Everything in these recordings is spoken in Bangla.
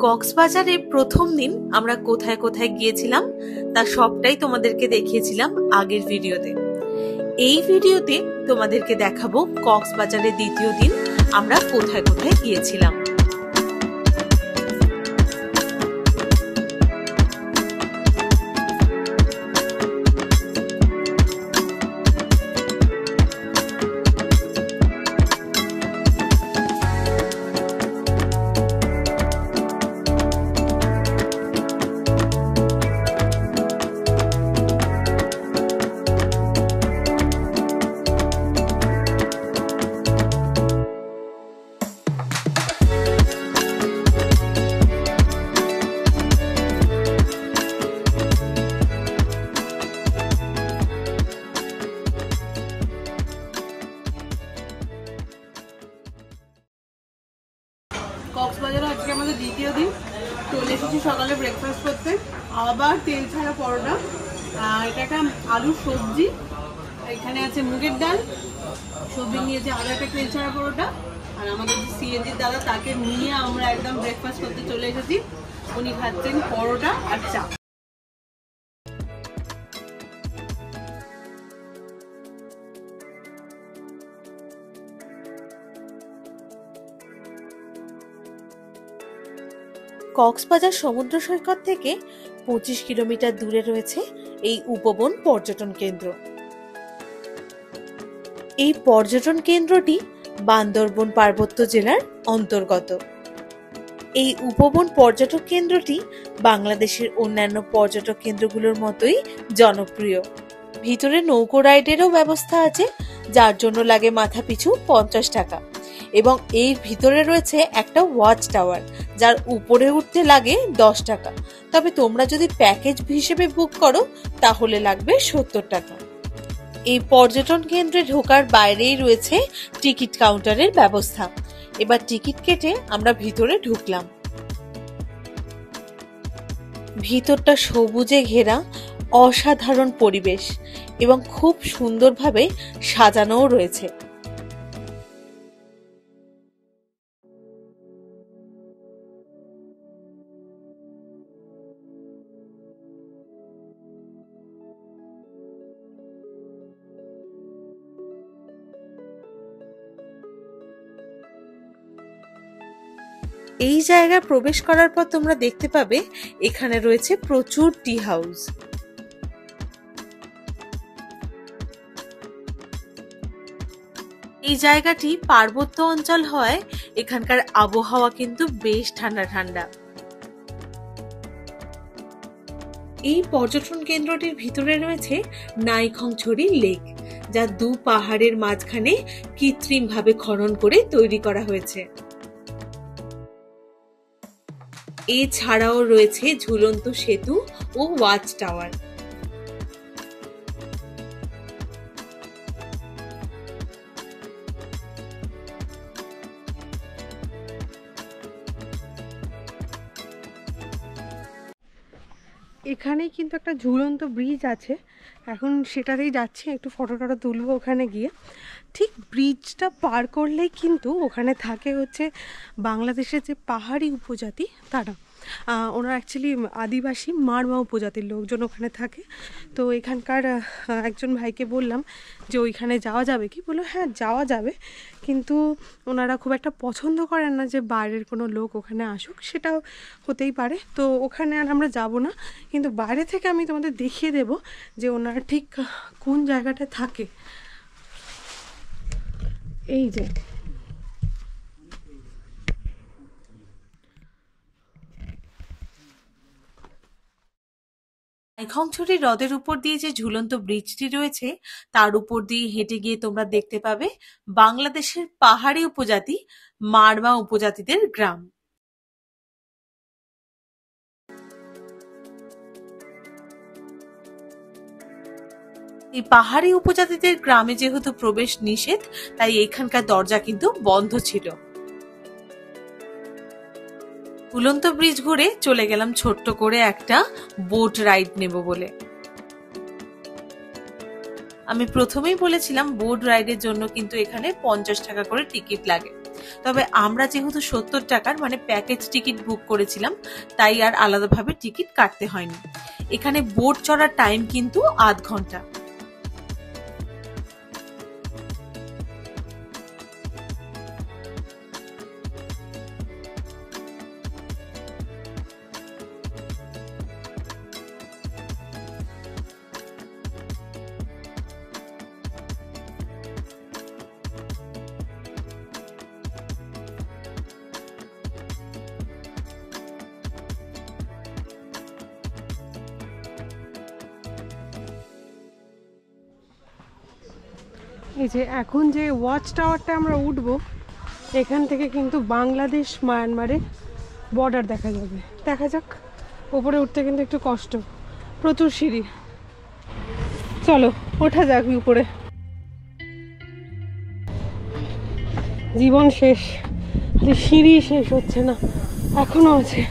কক্সবাজারে প্রথম দিন আমরা কোথায় কোথায় গিয়েছিলাম তা সবটাই তোমাদেরকে দেখিয়েছিলাম আগের ভিডিওতে। এই ভিডিওতে তোমাদেরকে দেখাবো কক্সবাজারের দ্বিতীয় দিন আমরা কোথায় কোথায় গিয়েছিলাম। কক্সবাজারে আজকে আমাদের দ্বিতীয় দিন। চলে এসেছি সকালে ব্রেকফাস্ট করতে, আবার তেল ছাড়া পরোটা, এটা একটা আলুর সবজি, এখানে আছে মুগের ডাল, সবজি নিয়েছে, আরও একটা তেল ছাড়া পরোটা। আর আমাদের যে সিএনজির দাদা তাকে নিয়ে আমরা একদম ব্রেকফাস্ট করতে চলে এসেছি। উনি খাচ্ছেন পরোটা আর চা। কক্সবাজার সমুদ্র সৈকত থেকে 25 কিলোমিটার দূরে রয়েছে এই উপবন পর্যটন কেন্দ্র। এই পর্যটন কেন্দ্রটি বান্দরবন পার্বত্য জেলার অন্তর্গত। এই উপবন পর্যটক কেন্দ্রটি বাংলাদেশের অন্যান্য পর্যটক কেন্দ্রগুলোর মতোই জনপ্রিয়। ভিতরে নৌকো রাইডেরও ব্যবস্থা আছে, যার জন্য লাগে মাথা পিছু 50 টাকা, এবং এর ভিতরে রয়েছে একটা ওয়াচ টাওয়ার, যার উপরে উঠতে লাগে 10 টাকা। তবে তোমরা যদি প্যাকেজ হিসেবে বুক করো তাহলে লাগবে 70 টাকা। এই পর্যটন কেন্দ্রে ঢোকার বাইরেই রয়েছে টিকিট কাউন্টারের ব্যবস্থা। এবার টিকিট কেটে আমরা ভিতরে ঢুকলাম। ভিতরটা সবুজে ঘেরা অসাধারণ পরিবেশ এবং খুব সুন্দরভাবে সাজানোও রয়েছে। এই জায়গায় প্রবেশ করার পর তোমরা দেখতে পাবে এখানে রয়েছে প্রচুর টি হাউস। এই জায়গাটি পার্বত্য অঞ্চল হয়, এখানকার আবহাওয়া কিন্তু বেশ ঠান্ডা ঠান্ডা। এই পর্যটন কেন্দ্রটির ভিতরে রয়েছে নাইখংছড়ি লেক, যা দু পাহাড়ের মাঝখানে কৃত্রিমভাবে খনন করে তৈরি করা হয়েছে। এছাড়াও রয়েছে ঝুলন্ত সেতু ও ওয়াচ টাওয়ার। এখানেই কিন্তু একটা ঝুলন্ত ব্রিজ আছে, এখন সেটাতেই যাচ্ছি, একটু ফটো টটো তুলবো ওখানে গিয়ে। ঠিক ব্রিজটা পার করলেই কিন্তু ওখানে থাকে হচ্ছে বাংলাদেশের যে পাহাড়ি উপজাতি তারা, ওনারা অ্যাকচুয়ালি আদিবাসী মারমা উপজাতির লোকজন ওখানে থাকে। তো এখানকার একজন ভাইকে বললাম যে ওইখানে যাওয়া যাবে কি, বললো হ্যাঁ যাওয়া যাবে, কিন্তু ওনারা খুব একটা পছন্দ করেন না যে বাইরের কোনো লোক ওখানে আসুক, সেটাও হতেই পারে। তো ওখানে আর আমরা যাব না, কিন্তু বাইরে থেকে আমি তোমাদের দেখিয়ে দেব যে ওনারা ঠিক কোন জায়গাটা থাকে। এই যে নাইখংছড়ি হ্রদের উপর দিয়ে যে ঝুলন্ত ব্রিজটি রয়েছে তার উপর দিয়ে হেঁটে গিয়ে তোমরা দেখতে পাবে বাংলাদেশের পাহাড়ি উপজাতি মারমা উপজাতিদের গ্রাম। এই পাহাড়ি উপজাতিদের গ্রামে যেহেতু প্রবেশ নিষেধ, তাই এখানকার দরজা কিন্তু বন্ধ ছিল। ঝুলন্ত ব্রিজ ঘুরে চলে গেলাম ছোট্ট করে একটা বোট রাইড নেব বলে। আমি প্রথমেই বলেছিলাম বোট রাইডের জন্য কিন্তু এখানে 50 টাকা করে টিকিট লাগে। তবে আমরা যেহেতু 70 টাকার মানে প্যাকেজ টিকিট বুক করেছিলাম, তাই আর আলাদাভাবে টিকিট কাটতে হয়নি। এখানে বোট চড়ার টাইম কিন্তু আধ ঘন্টা। এই যে এখন যে ওয়াচ টাওয়ারটা আমরা উঠবো, এখান থেকে কিন্তু বাংলাদেশ মায়ানমারের বর্ডার দেখা যাবে। দেখা যাক, ওপরে উঠতে কিন্তু একটু কষ্ট, প্রচুর সিঁড়ি। চলো ওঠা যাক উপরে। জীবন শেষ, সিঁড়ি শেষ হচ্ছে না, এখনো আছে।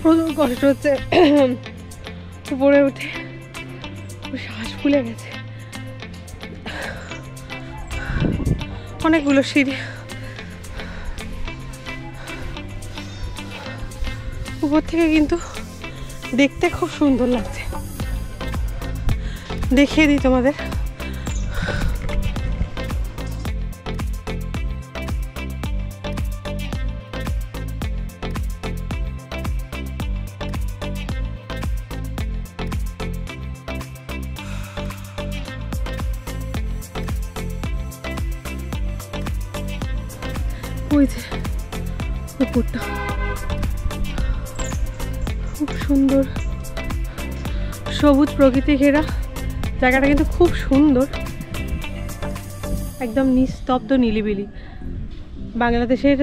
প্রচুর কষ্ট হচ্ছে উপরে উঠে, শ্বাস ফুলে গেছে। অনেকগুলো সিঁড়ি, উপর থেকে কিন্তু দেখতে খুব সুন্দর লাগছে। দেখিয়ে দিই তোমাদের। ওই যে উপরটা খুব সুন্দর, সবুজ প্রকৃতি ঘেরা জায়গাটা কিন্তু খুব সুন্দর, একদম নিস্তব্ধ নিলিবিলি, বাংলাদেশের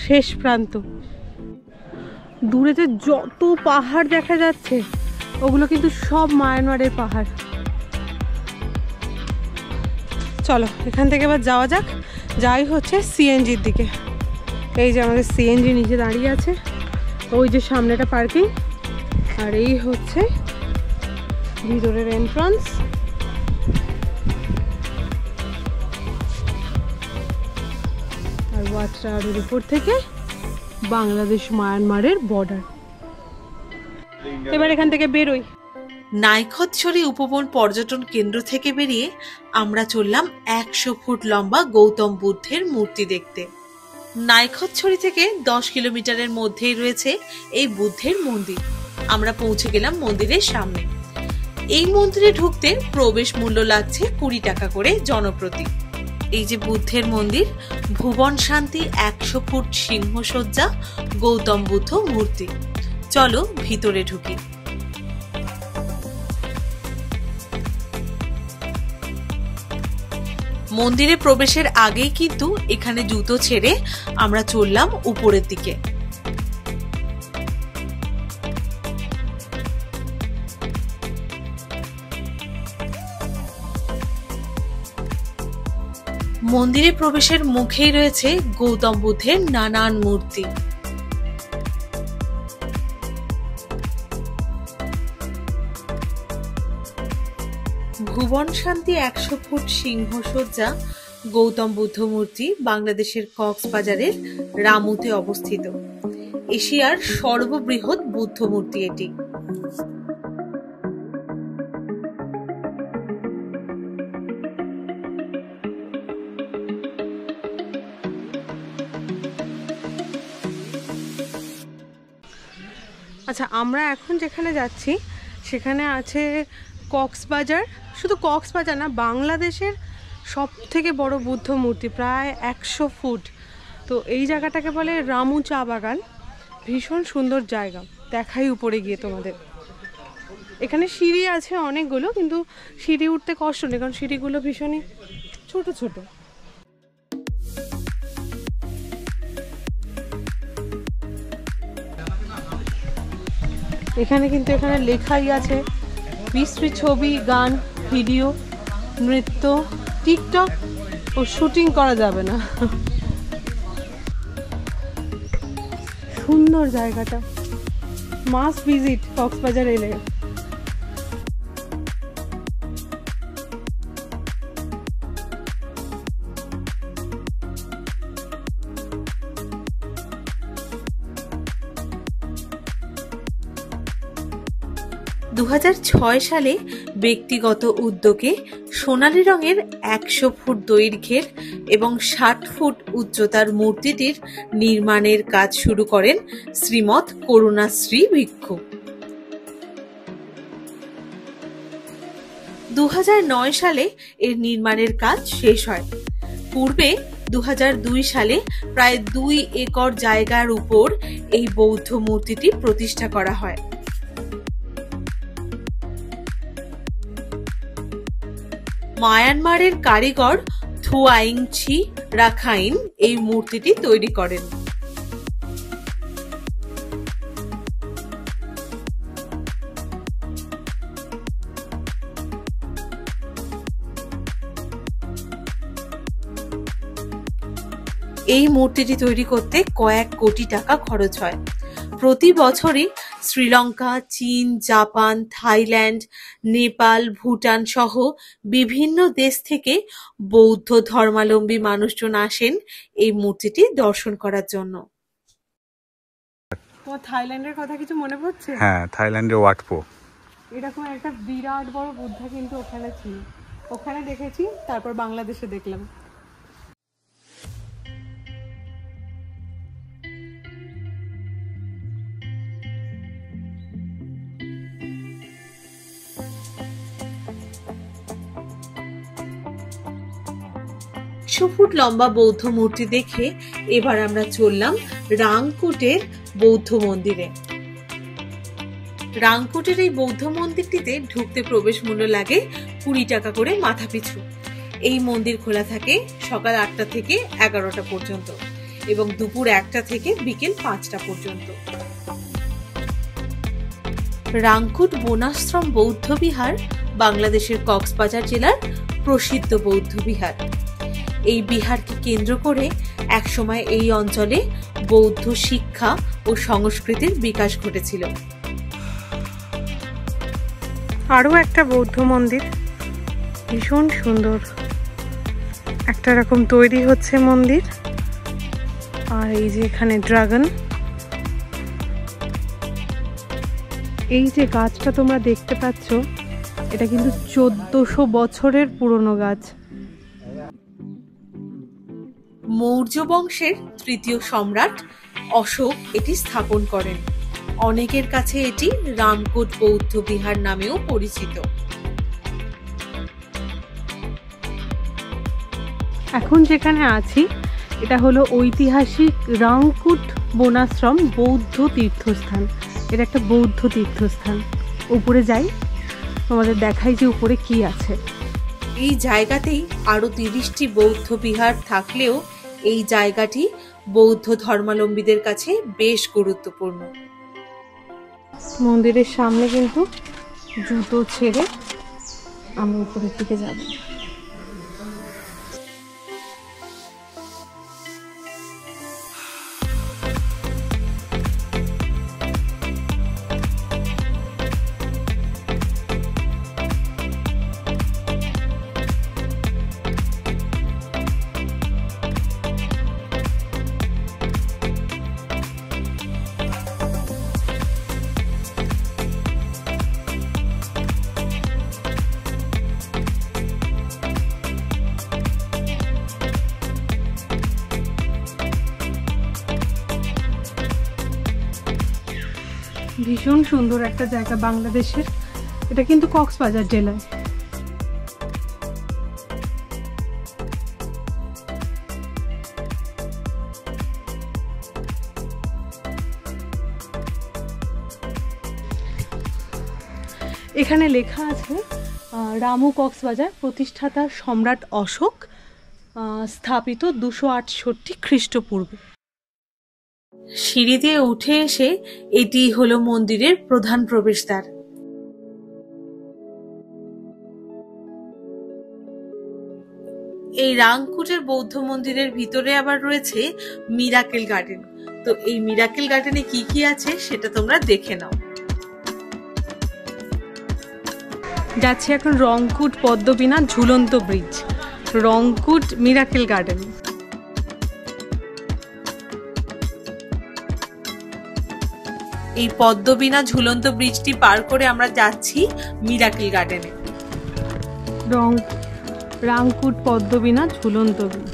শেষ প্রান্ত। দূরে যে যত পাহাড় দেখা যাচ্ছে ওগুলো কিন্তু সব মায়ানমারের পাহাড়। চলো এখান থেকে এবার যাওয়া যাক, যাই হচ্ছে সিএনজির দিকে। এই যে আমাদের সিএনজি নিচে দাঁড়িয়ে আছে, ওই যে সামনেটা পার্কিং, আর এই হচ্ছে ভিতরের এন্ট্রান্স। আর ওয়াচ টাওয়ারের উপর থেকে বাংলাদেশ মায়ানমারের বর্ডার। এবার এখান থেকে বেরোই। নাইখতছড়ি উপবন পর্যটন কেন্দ্র থেকে বেরিয়ে আমরা চললাম 100 ফুট লম্বা গৌতম বুদ্ধের মূর্তি দেখতে। নাইখতছড়ি থেকে 10 কিলোমিটারের মধ্যেই রয়েছে এই বুদ্ধের মন্দির। আমরা পৌঁছে গেলাম মন্দিরের সামনে। এই মন্দিরে ঢুকতে প্রবেশ মূল্য লাগছে 20 টাকা করে জনপ্রতি। এই যে বুদ্ধের মন্দির, ভুবন শান্তি 100 ফুট সিংহসজ্জা গৌতম বুদ্ধ মূর্তি। চলো ভিতরে ঢুকি। মন্দিরে প্রবেশের আগেই কিন্তু এখানে জুতো ছেড়ে আমরা চললাম উপরের দিকে। মন্দিরে প্রবেশের মুখেই রয়েছে গৌতম বুদ্ধের নানান মূর্তি। ভুবন শান্তি 100 ফুট সিংহসজ্জা গৌতম বুদ্ধ মূর্তি বাংলাদেশের কক্সবাজারের রামুতে অবস্থিত। এশিয়ার সর্ববৃহৎ বুদ্ধ মূর্তি এটি। আচ্ছা, আমরা এখন যেখানে যাচ্ছি সেখানে আছে কক্সবাজার, শুধু কক্সবাজার না, বাংলাদেশের সব থেকে বড় বুদ্ধ মূর্তি, প্রায় 100 ফুট। তো এই জায়গাটাকে বলে রামু চা বাগান। ভীষণ সুন্দর জায়গা, দেখাই উপরে গিয়ে তোমাদের। এখানে সিঁড়ি আছে অনেকগুলো, কিন্তু সিঁড়ি উঠতে কষ্ট নেই, কারণ সিঁড়িগুলো ভীষণই ছোট ছোট। এখানে কিন্তু এখানে লেখাই আছে বিশ্রী ছবি, গান, ভিডিও, নৃত্য, টিকটক ও শুটিং করা যাবে না। সুন্দর জায়গাটা, মাস্ট ভিজিট কক্সবাজার এলে। 2006 সালে ব্যক্তিগত উদ্যোগে সোনালী রঙের 100 ফুট দৈর্ঘ্যের এবং 60 ফুট উচ্চতার মূর্তিটির নির্মাণের কাজ শুরু করেন শ্রীমৎ করুণাশ্রী ভিক্ষু। 2009 সালে এর নির্মাণের কাজ শেষ হয়। পূর্বে 2002 সালে প্রায় 2 একর জায়গার উপর এই বৌদ্ধ মূর্তিটি প্রতিষ্ঠা করা হয়। মায়ানমারের কারিগর থুয়াইং ছি রাখাইন এই মূর্তিটি তৈরি করেন। এই মূর্তিটি তৈরি করতে কয়েক কোটি টাকা খরচ হয়। প্রতি বছরই শ্রীলঙ্কা, চীন, জাপান, থাইল্যান্ড, নেপাল, ভুটান সহ বিভিন্ন দেশ থেকে বৌদ্ধ ধর্মাবলম্বী মানুষজন আসেন এই মূর্তিটি দর্শন করার জন্য। তোমার থাইল্যান্ডের কথা কিছু মনে পড়ছে? হ্যাঁ, থাইল্যান্ডের ওয়াটপো এরকম একটা বিরাট বড় বুদ্ধা কিন্তু ওখানে ছিল। ওখানে দেখেছি, তারপর বাংলাদেশে দেখলাম। ফুট লম্বা বৌদ্ধ মূর্তি দেখে এবার আমরা চললাম রাংকুটের বৌদ্ধ মন্দিরে। রাংকুটের এই বৌদ্ধ মন্দিরটিতে ঢুকতে প্রবেশ মূল্য লাগে 20 টাকা করে মাথা পিছু। এই মন্দির খোলা থাকে সকাল 8টা থেকে 11টা পর্যন্ত এবং দুপুর 1টা থেকে বিকেল 5টা পর্যন্ত। রাংকুট বনাশ্রম বৌদ্ধ বিহার বাংলাদেশের কক্সবাজার জেলার প্রসিদ্ধ বৌদ্ধ বিহার। এই বিহারকে কেন্দ্র করে একসময় এই অঞ্চলে বৌদ্ধ শিক্ষা ও সংস্কৃতির বিকাশ ঘটেছিল। আরো একটা বৌদ্ধ মন্দির, ভীষণ সুন্দর একটা রকম তৈরি হচ্ছে মন্দির। আর এই যে এখানে ড্রাগন, এই যে গাছটা তোমরা দেখতে পাচ্ছ, এটা কিন্তু 1400 বছরের পুরনো গাছ। মৌর্য বংশের 3য় সম্রাট অশোক এটি স্থাপন করেন। অনেকের কাছে এটি রামকোট বৌদ্ধ বিহার নামেও পরিচিত। এখন যেখানে আছি এটা হলো ঐতিহাসিক রাংকুট বনাশ্রম বৌদ্ধ তীর্থস্থান। এটা একটা বৌদ্ধ তীর্থস্থান। উপরে যাই, তোমাদের দেখাই যে উপরে কি আছে। এই জায়গাতেই আরো 30টি বৌদ্ধ বিহার থাকলেও এই জায়গাটি বৌদ্ধ ধর্মাবলম্বীদের কাছে বেশ গুরুত্বপূর্ণ। মন্দিরের সামনে কিন্তু জুতো ছেড়ে আমি উপরের দিকে যাব। ভীষণ সুন্দর একটা জায়গা বাংলাদেশের। এটা কিন্তু কক্সবাজার জেলায়। এখানে লেখা আছে রামু কক্সবাজার, প্রতিষ্ঠাতা সম্রাট অশোক, স্থাপিত 268 খ্রিস্টপূর্বে। সিঁড়ি দিয়ে উঠে এসে এটি হলো মন্দিরের প্রধান প্রবেশদ্বার। এই রাংকুটের বৌদ্ধ মন্দিরের ভিতরে আবার রয়েছে মিরাকেল গার্ডেন। তো এই মিরাকেল গার্ডেনে কি কি আছে সেটা তোমরা দেখে নাও। যাচ্ছি এখন রংকুট পদ্মবিনা ঝুলন্ত ব্রিজ, রংকুট মিরাকেল গার্ডেন। এই পদ্মবিনা ঝুলন্ত ব্রিজটি পার করে আমরা যাচ্ছি মিরাকেল গার্ডেনে। রাংকুট পদ্মবিনা ঝুলন্ত ব্রিজ।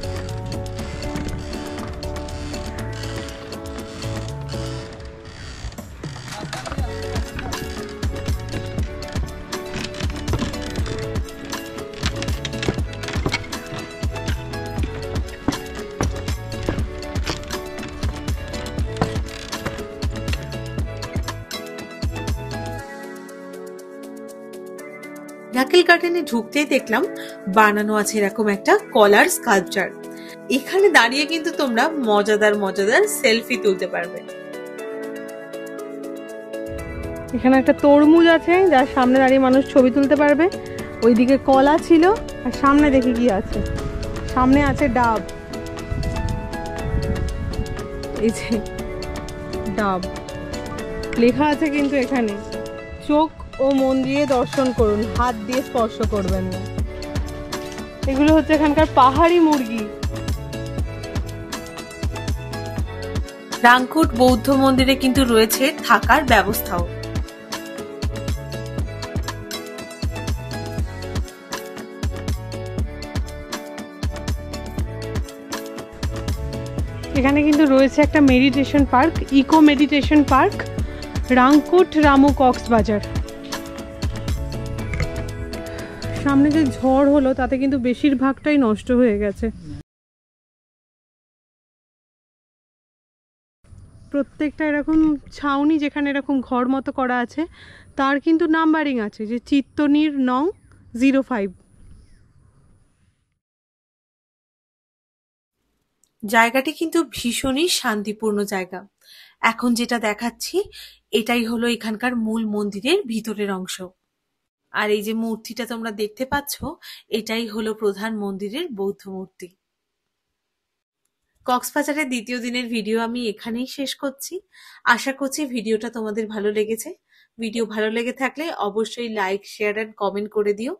মিরাকেল গার্ডেনে ঢুকতেই দেখলাম বানানো আছে এরকম একটা কলার স্কাল্পচার। এখানে দাঁড়িয়ে কিন্তু তোমরা মজাদার মজাদার সেলফি তুলতে পারবে। এখানে একটা তরমুজ আছে যার সামনে দাঁড়িয়ে মানুষ ছবি তুলতে পারবে। ওইদিকে কলা ছিল, আর সামনে দেখি কি আছে, সামনে আছে ডাব। এই যে ডাব লেখা আছে, কিন্তু এখানে চোখ ও মন দিয়ে দর্শন করুন, হাত দিয়ে স্পর্শ করবেন না। এগুলো হচ্ছে এখানকার পাহাড়ি মুরগি। রাংকুট বৌদ্ধ মন্দিরে কিন্তু রয়েছে থাকার ব্যবস্থাও। এখানে কিন্তু রয়েছে একটা meditation park, eco meditation park, Rangkut Ramu Cox's Bazar. সামনে যে ঝড় হলো তাতে কিন্তু বেশিরভাগটাই নষ্ট হয়ে গেছে। প্রত্যেকটা এরকম ছাউনি যেখানে এরকম ঘর মতো করা আছে তার কিন্তু নাম্বারিং আছে, যে চিত্তনীর নং 05। জায়গাটি কিন্তু ভীষণই শান্তিপূর্ণ জায়গা। এখন যেটা দেখাচ্ছি এটাই হলো এখানকার মূল মন্দিরের ভিতরের অংশ। আর এই যে মূর্তিটা তোমরা দেখতে পাচ্ছ এটাই হলো প্রধান মন্দিরের বৌদ্ধ মূর্তি। কক্সবাজারের দ্বিতীয় দিনের ভিডিও আমি এখানেই শেষ করছি। আশা করছি ভিডিওটা তোমাদের ভালো লেগেছে। ভিডিও ভালো লেগে থাকলে অবশ্যই লাইক, শেয়ার এন্ড কমেন্ট করে দিও।